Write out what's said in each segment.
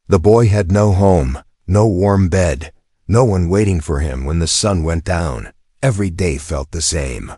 The boy had no home, no warm bed, no one waiting for him when the sun went down. Every day felt the same.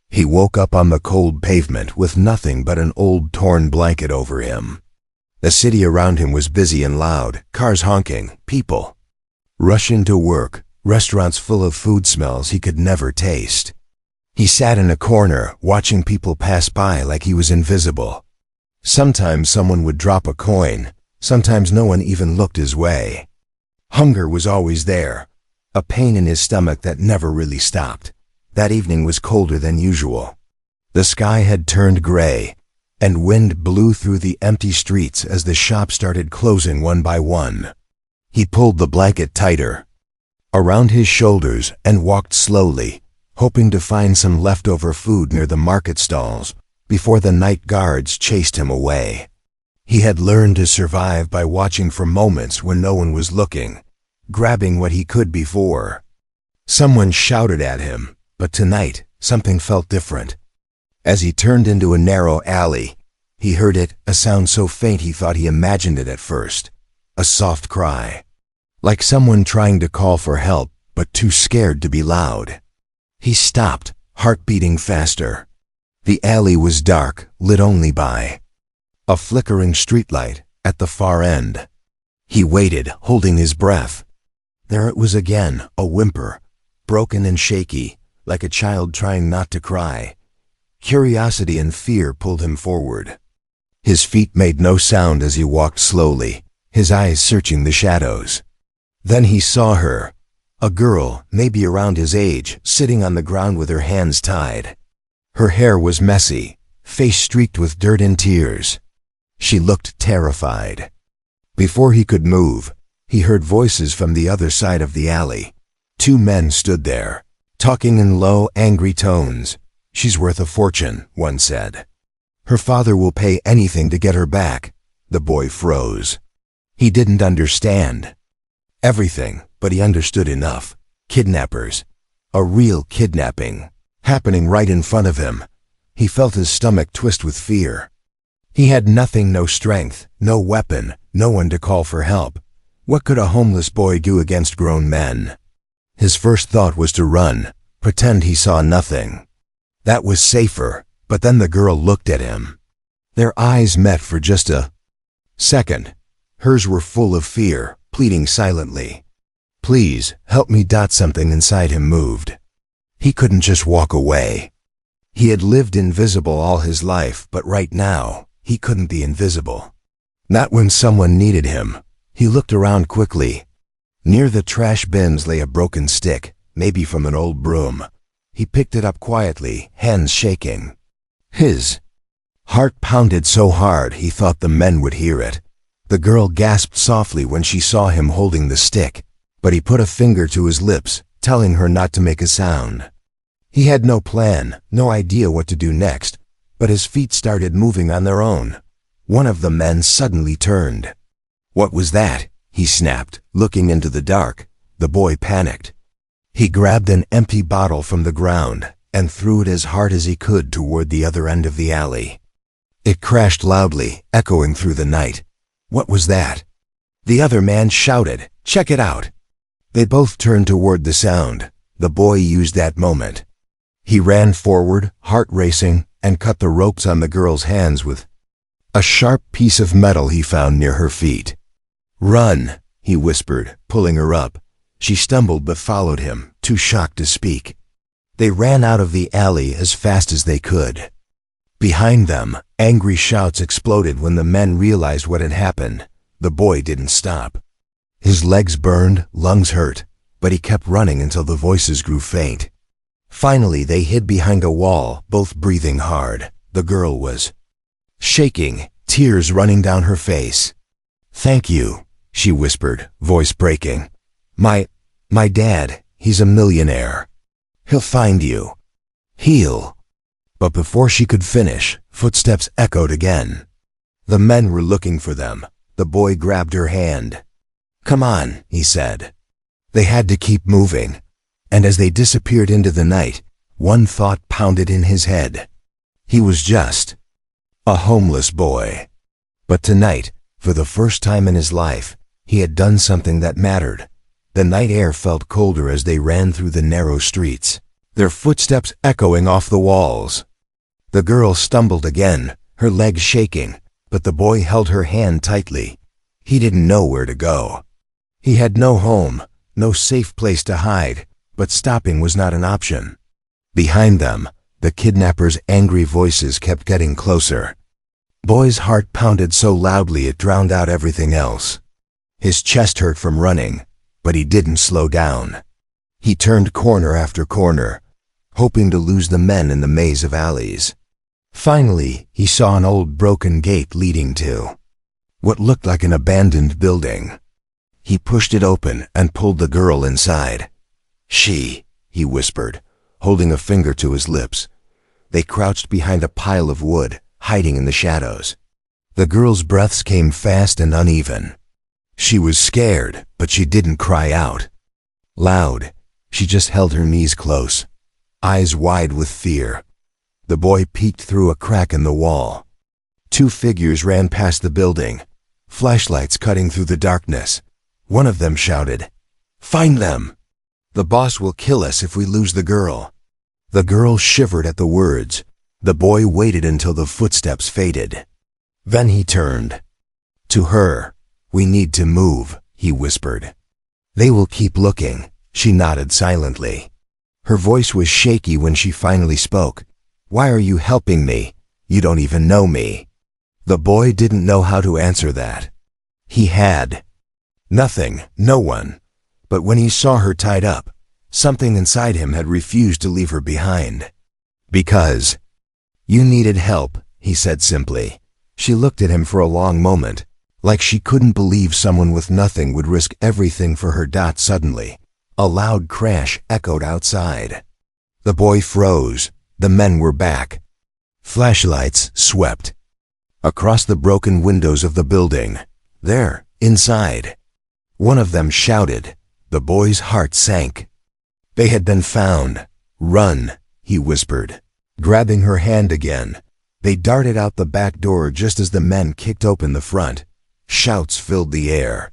He woke up on the cold pavement with nothing but an old torn blanket over him. The city around him was busy and loud, cars honking, people rushing to work, restaurants full of food smells he could never taste. He sat in a corner, watching people pass by like he was invisible. Sometimes someone would drop a coin, sometimes no one even looked his way. Hunger was always there, a pain in his stomach that never really stopped. That evening was colder than usual. The sky had turned gray, and wind blew through the empty streets as the shops started closing one by one. He pulled the blanket tighter around his shoulders and walked slowly, hoping to find some leftover food near the market stalls before the night guards chased him away. He had learned to survive by watching for moments when no one was looking, grabbing what he could before. Someone shouted at him, but tonight something felt different. As he turned into a narrow alley, he heard it, a sound so faint he thought he imagined it at first. A soft cry, like someone trying to call for help, but too scared to be loud. He stopped, heart beating faster. The alley was dark, lit only by a flickering streetlight at the far end. He waited, holding his breath. There it was again, a whimper, broken and shaky, like a child trying not to cry. Curiosity and fear pulled him forward. His feet made no sound as he walked slowly, his eyes searching the shadows. Then he saw her, a girl, maybe around his age, sitting on the ground with her hands tied. Her hair was messy, face streaked with dirt and tears. She looked terrified. Before he could move, he heard voices from the other side of the alley. Two men stood there, talking in low, angry tones. "She's worth a fortune," one said. "Her father will pay anything to get her back." The boy froze. He didn't understand everything, but he understood enough. Kidnappers. A real kidnapping, happening right in front of him. He felt his stomach twist with fear. He had nothing, no strength, no weapon, no one to call for help. What could a homeless boy do against grown men? His first thought was to run, pretend he saw nothing. That was safer, but then the girl looked at him. Their eyes met for just a second. Hers were full of fear, pleading silently. "Please, help me." Something inside him moved. He couldn't just walk away. He had lived invisible all his life, but right now, he couldn't be invisible. Not when someone needed him. He looked around quickly. Near the trash bins lay a broken stick, maybe from an old broom. He picked it up quietly, hands shaking. His heart pounded so hard he thought the men would hear it. The girl gasped softly when she saw him holding the stick, but he put a finger to his lips, telling her not to make a sound. He had no plan, no idea what to do next, but his feet started moving on their own. One of the men suddenly turned. "What was that?" he snapped, looking into the dark. The boy panicked. He grabbed an empty bottle from the ground and threw it as hard as he could toward the other end of the alley. It crashed loudly, echoing through the night. "What was that?" The other man shouted, "Check it out." They both turned toward the sound. The boy used that moment. He ran forward, heart racing, and cut the ropes on the girl's hands with a sharp piece of metal he found near her feet. "Run," he whispered, pulling her up. She stumbled but followed him, too shocked to speak. They ran out of the alley as fast as they could. Behind them, angry shouts exploded when the men realized what had happened. The boy didn't stop. His legs burned, lungs hurt, but he kept running until the voices grew faint. Finally, they hid behind a wall, both breathing hard. The girl was shaking, tears running down her face. "Thank you," she whispered, voice breaking. My dad, he's a millionaire. He'll find you. He'll..." But before she could finish, footsteps echoed again. The men were looking for them. The boy grabbed her hand. "Come on," he said. They had to keep moving, and as they disappeared into the night, one thought pounded in his head. He was just a homeless boy. But tonight, for the first time in his life, He had done something that mattered. The night air felt colder as they ran through the narrow streets, their footsteps echoing off the walls. The girl stumbled again, her legs shaking, but the boy held her hand tightly. He didn't know where to go. He had no home, no safe place to hide, but stopping was not an option. Behind them, the kidnappers' angry voices kept getting closer. Boy's heart pounded so loudly it drowned out everything else. His chest hurt from running, but he didn't slow down. He turned corner after corner, hoping to lose the men in the maze of alleys. Finally, he saw an old broken gate leading to what looked like an abandoned building. He pushed it open and pulled the girl inside. "She," he whispered, holding a finger to his lips. They crouched behind a pile of wood, hiding in the shadows. The girl's breaths came fast and uneven. She was scared, but she didn't cry out loud. She just held her knees close, eyes wide with fear. The boy peeked through a crack in the wall. Two figures ran past the building, flashlights cutting through the darkness. One of them shouted, "Find them! The boss will kill us if we lose the girl." The girl shivered at the words. The boy waited until the footsteps faded. Then he turned to her. "We need to move," he whispered. "They will keep looking." She nodded silently. Her voice was shaky when she finally spoke. "Why are you helping me? You don't even know me." The boy didn't know how to answer that. He had nothing, no one. But when he saw her tied up, something inside him had refused to leave her behind. "Because you needed help," he said simply. She looked at him for a long moment, like she couldn't believe someone with nothing would risk everything for her. Suddenly, a loud crash echoed outside. The boy froze. The men were back. Flashlights swept across the broken windows of the building. There, inside. One of them shouted. The boy's heart sank. They had been found. "Run," he whispered, grabbing her hand again. They darted out the back door just as the men kicked open the front. Shouts filled the air.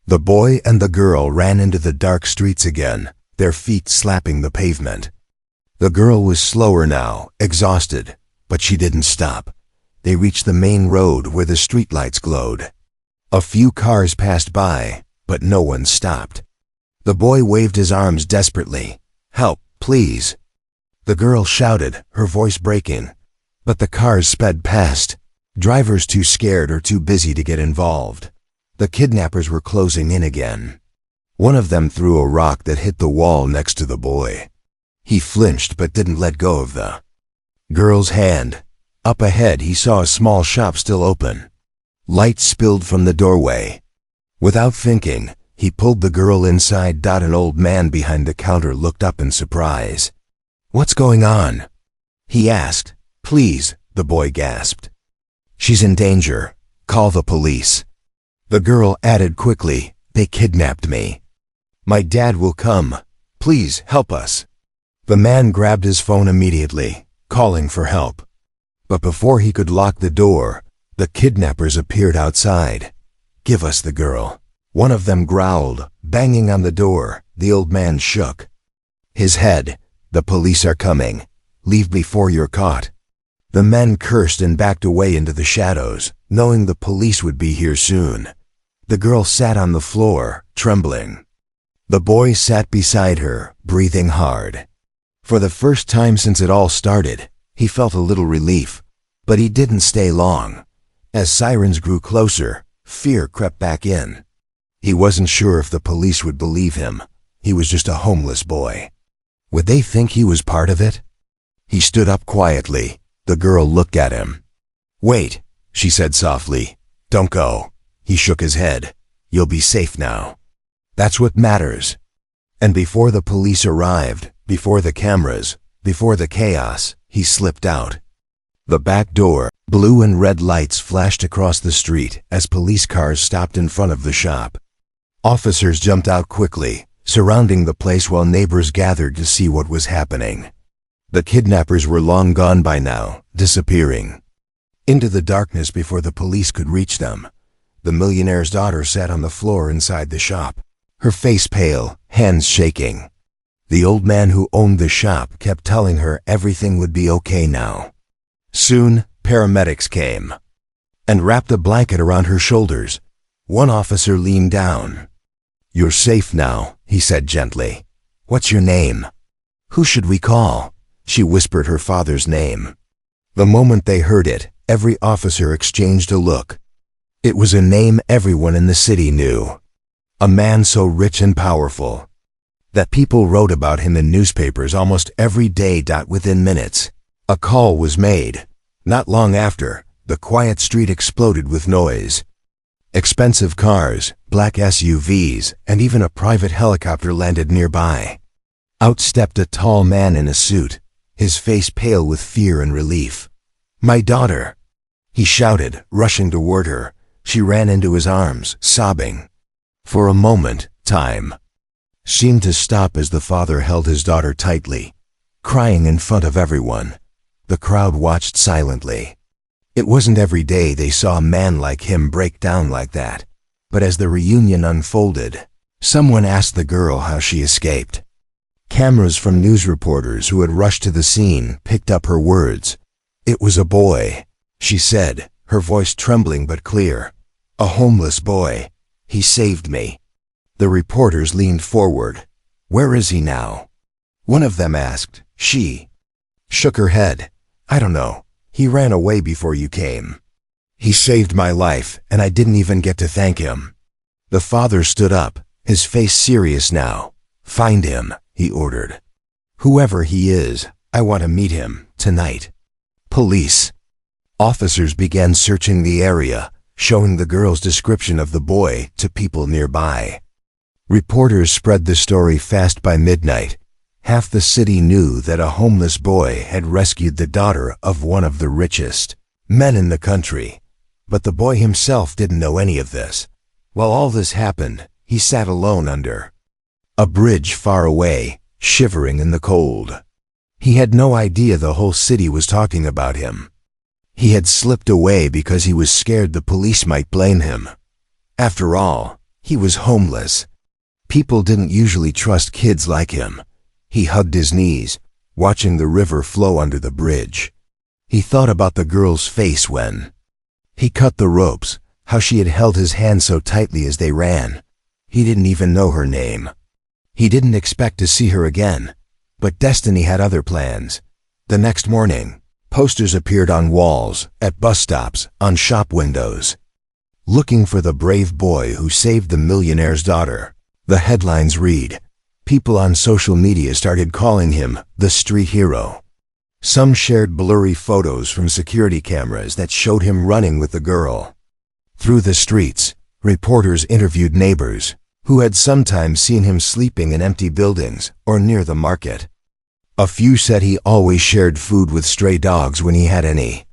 The boy and the girl ran into the dark streets again, their feet slapping the pavement. The girl was slower now, exhausted, but she didn't stop. They reached the main road where the streetlights glowed. A few cars passed by, but no one stopped. The boy waved his arms desperately. "Help, please." The girl shouted, her voice breaking. But the cars sped past, drivers too scared or too busy to get involved. The kidnappers were closing in again. One of them threw a rock that hit the wall next to the boy. He flinched but didn't let go of the girl's hand. Up ahead he saw a small shop still open. Light spilled from the doorway. Without thinking, he pulled the girl inside. An old man behind the counter looked up in surprise. "What's going on?" he asked. "Please," the boy gasped. "She's in danger. Call the police." The girl added quickly, "They kidnapped me. My dad will come. Please help us." The man grabbed his phone immediately, calling for help. But before he could lock the door, the kidnappers appeared outside. "Give us the girl," one of them growled, banging on the door. The old man shook his head. "The police are coming. Leave before you're caught." The men cursed and backed away into the shadows, knowing the police would be here soon. The girl sat on the floor, trembling. The boy sat beside her, breathing hard. For the first time since it all started, he felt a little relief. But he didn't stay long. As sirens grew closer, fear crept back in. He wasn't sure if the police would believe him. He was just a homeless boy. Would they think he was part of it? He stood up quietly. The girl looked at him. "Wait," she said softly. "Don't go." He shook his head. "You'll be safe now. That's what matters." And before the police arrived, before the cameras, before the chaos, he slipped out. The back door, blue and red lights flashed across the street as police cars stopped in front of the shop. Officers jumped out quickly, surrounding the place while neighbors gathered to see what was happening. The kidnappers were long gone by now, disappearing into the darkness before the police could reach them. The millionaire's daughter sat on the floor inside the shop, her face pale, hands shaking. The old man who owned the shop kept telling her everything would be okay now. Soon, paramedics came and wrapped a blanket around her shoulders. One officer leaned down. "You're safe now," he said gently. "What's your name?" "Who should we call?" She whispered her father's name. The moment they heard it, every officer exchanged a look. It was a name everyone in the city knew. A man so rich and powerful that people wrote about him in newspapers almost every day. Within minutes, a call was made. Not long after, the quiet street exploded with noise. Expensive cars, black SUVs, and even a private helicopter landed nearby. Out stepped a tall man in a suit, his face pale with fear and relief. "My daughter!" he shouted, rushing toward her. She ran into his arms, sobbing. For a moment, time seemed to stop as the father held his daughter tightly, crying in front of everyone. The crowd watched silently. It wasn't every day they saw a man like him break down like that. But as the reunion unfolded, someone asked the girl how she escaped. Cameras from news reporters who had rushed to the scene picked up her words. "It was a boy," she said, her voice trembling but clear. "A homeless boy. He saved me." The reporters leaned forward. "Where is he now?" one of them asked. She shook her head. "I don't know. He ran away before you came. He saved my life, and I didn't even get to thank him." The father stood up, his face serious now. "Find him," he ordered. "Whoever he is, I want to meet him, tonight." Police officers began searching the area, showing the girl's description of the boy to people nearby. Reporters spread the story fast. By midnight, half the city knew that a homeless boy had rescued the daughter of one of the richest men in the country. But the boy himself didn't know any of this. While all this happened, he sat alone under a bridge far away, shivering in the cold. He had no idea the whole city was talking about him. He had slipped away because he was scared the police might blame him. After all, he was homeless. People didn't usually trust kids like him. He hugged his knees, watching the river flow under the bridge. He thought about the girl's face when he cut the ropes, how she had held his hand so tightly as they ran. He didn't even know her name. He didn't expect to see her again. But destiny had other plans. The next morning, posters appeared on walls, at bus stops, on shop windows. "Looking for the brave boy who saved the millionaire's daughter." The headlines read. People on social media started calling him the street hero. Some shared blurry photos from security cameras that showed him running with the girl through the streets. Reporters interviewed neighbors who had sometimes seen him sleeping in empty buildings or near the market. A few said he always shared food with stray dogs when he had any.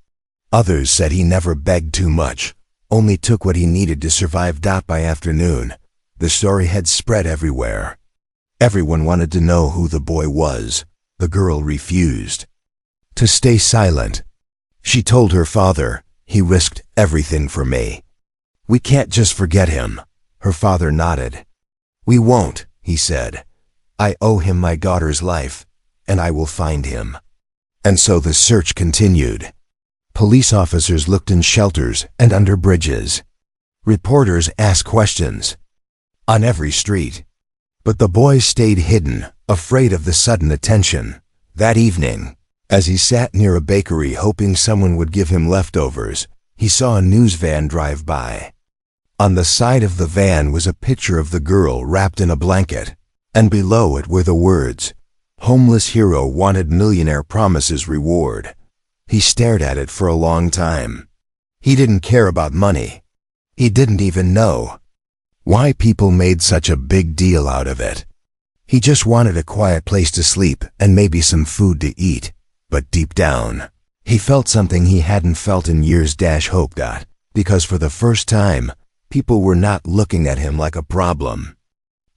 Others said he never begged too much, only took what he needed to survive. By afternoon, the story had spread everywhere. Everyone wanted to know who the boy was. The girl refused to stay silent. She told her father, "He risked everything for me. We can't just forget him." Her father nodded. "We won't," he said. "I owe him my daughter's life, and I will find him." And so the search continued. Police officers looked in shelters and under bridges. Reporters asked questions on every street. But the boy stayed hidden, afraid of the sudden attention. That evening, as he sat near a bakery hoping someone would give him leftovers, he saw a news van drive by. On the side of the van was a picture of the girl wrapped in a blanket, and below it were the words, "Homeless hero wanted, millionaire promises reward." He stared at it for a long time. He didn't care about money. He didn't even know why people made such a big deal out of it. He just wanted a quiet place to sleep and maybe some food to eat. But deep down, he felt something he hadn't felt in years. Hope. Because for the first time, people were not looking at him like a problem.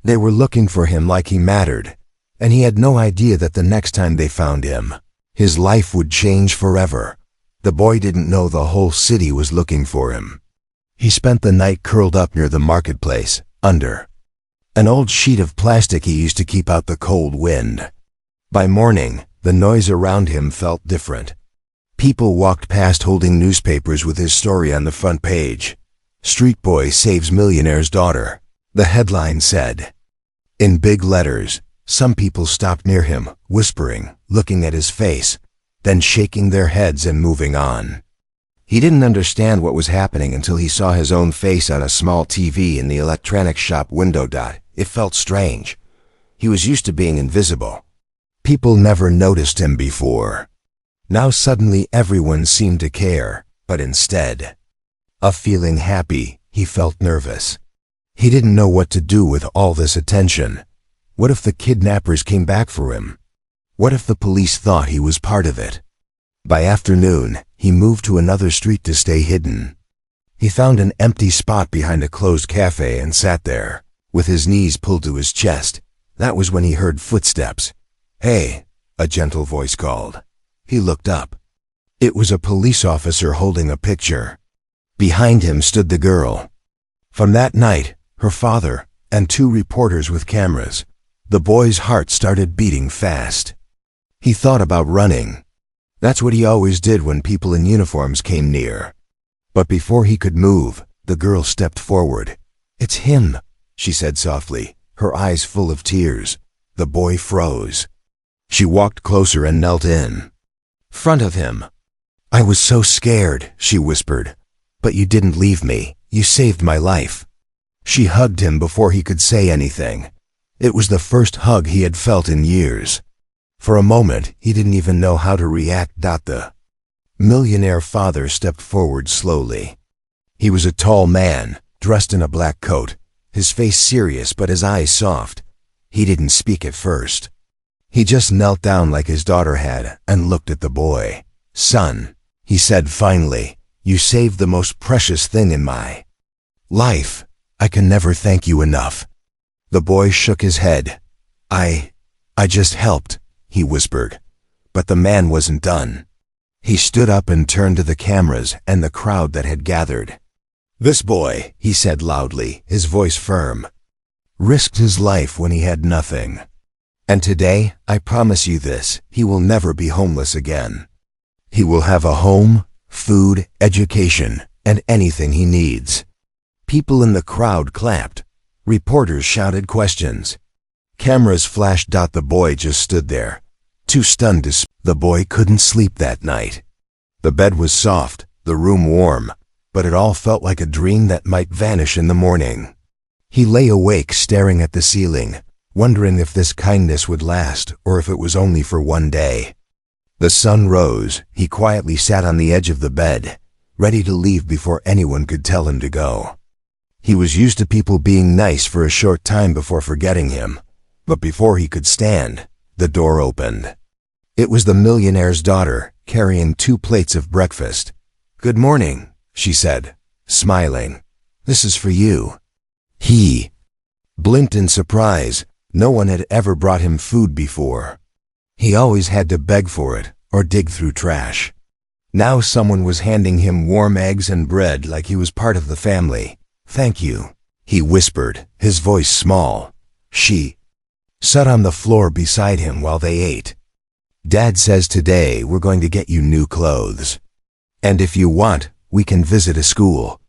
They were looking for him like he mattered, and he had no idea that the next time they found him, his life would change forever. The boy didn't know the whole city was looking for him. He spent the night curled up near the marketplace, under an old sheet of plastic he used to keep out the cold wind. By morning, the noise around him felt different. People walked past holding newspapers with his story on the front page. "Street boy saves millionaire's daughter," the headline said. In big letters, some people stopped near him, whispering, looking at his face, then shaking their heads and moving on. He didn't understand what was happening until he saw his own face on a small TV in the electronics shop window. It felt strange. He was used to being invisible. People never noticed him before. Now suddenly everyone seemed to care, but instead of feeling happy, he felt nervous. He didn't know what to do with all this attention. What if the kidnappers came back for him? What if the police thought he was part of it? By afternoon, he moved to another street to stay hidden. He found an empty spot behind a closed cafe and sat there, with his knees pulled to his chest. That was when he heard footsteps. "Hey," a gentle voice called. He looked up. It was a police officer holding a picture. Behind him stood the girl. From that night, her father, and 2 reporters with cameras. The boy's heart started beating fast. He thought about running. That's what he always did when people in uniforms came near. But before he could move, the girl stepped forward. "It's him," she said softly, her eyes full of tears. The boy froze. She walked closer and knelt in front of him. "I was so scared," she whispered. "But you didn't leave me. You saved my life." She hugged him before he could say anything. It was the first hug he had felt in years. For a moment, he didn't even know how to react. The millionaire father stepped forward slowly. He was a tall man, dressed in a black coat, his face serious but his eyes soft. He didn't speak at first. He just knelt down like his daughter had and looked at the boy. "Son," he said finally, "you saved the most precious thing in my life. I can never thank you enough." The boy shook his head. I just helped," he whispered. But the man wasn't done. He stood up and turned to the cameras and the crowd that had gathered. "This boy," he said loudly, his voice firm, "risked his life when he had nothing. And today, I promise you this, he will never be homeless again. He will have a home, food, education, and anything he needs." People in the crowd clapped. Reporters shouted questions. Cameras flashed. The boy just stood there, too stunned to speak. The boy couldn't sleep that night. The bed was soft, the room warm, but it all felt like a dream that might vanish in the morning. He lay awake staring at the ceiling, wondering if this kindness would last or if it was only for one day. The sun rose. He quietly sat on the edge of the bed, ready to leave before anyone could tell him to go. He was used to people being nice for a short time before forgetting him. But before he could stand, the door opened. It was the millionaire's daughter, carrying 2 plates of breakfast. "Good morning," she said, smiling. "This is for you." He blinked in surprise. No one had ever brought him food before. He always had to beg for it or dig through trash. Now someone was handing him warm eggs and bread like he was part of the family. "Thank you," he whispered, his voice small. She sat on the floor beside him while they ate. "Dad says today we're going to get you new clothes. And if you want, we can visit a school."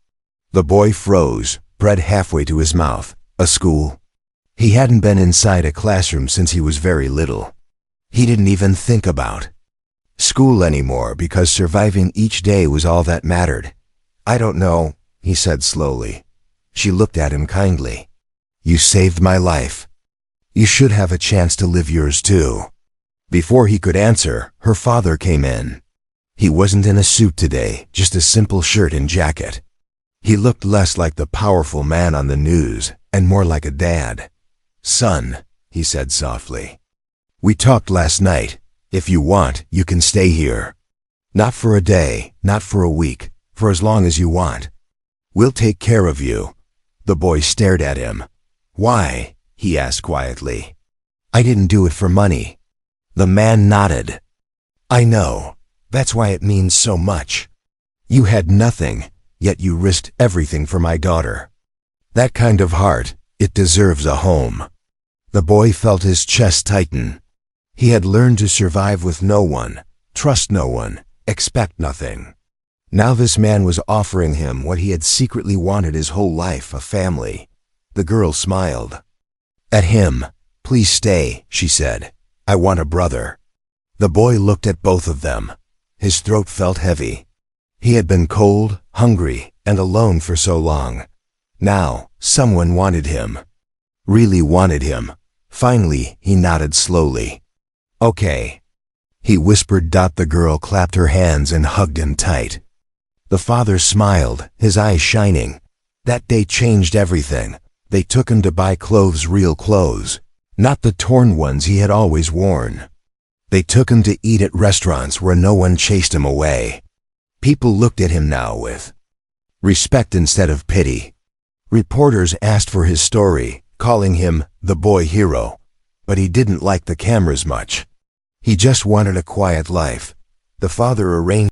The boy froze, bread halfway to his mouth. A school? He hadn't been inside a classroom since he was very little. He didn't even think about school anymore because surviving each day was all that mattered. "I don't know," he said slowly. She looked at him kindly. "You saved my life. You should have a chance to live yours too." Before he could answer, her father came in. He wasn't in a suit today, just a simple shirt and jacket. He looked less like the powerful man on the news and more like a dad. "Son," he said softly, "we talked last night. If you want, you can stay here. Not for a day, not for a week, for as long as you want. We'll take care of you." The boy stared at him. "Why?" he asked quietly. "I didn't do it for money." The man nodded. "I know. That's why it means so much. You had nothing, yet you risked everything for my daughter. That kind of heart, it deserves a home." The boy felt his chest tighten. He had learned to survive with no one, trust no one, expect nothing. Now this man was offering him what he had secretly wanted his whole life, a family. The girl smiled at him. "Please stay," she said. "I want a brother." The boy looked at both of them. His throat felt heavy. He had been cold, hungry, and alone for so long. Now, someone wanted him. Really wanted him. Finally, he nodded slowly. "Okay," he whispered. The girl clapped her hands and hugged him tight. The father smiled, his eyes shining. That day changed everything. They took him to buy clothes, real clothes, not the torn ones he had always worn. They took him to eat at restaurants where no one chased him away. People looked at him now with respect instead of pity. Reporters asked for his story, calling him the boy hero. But he didn't like the cameras much. He just wanted a quiet life. The father arranged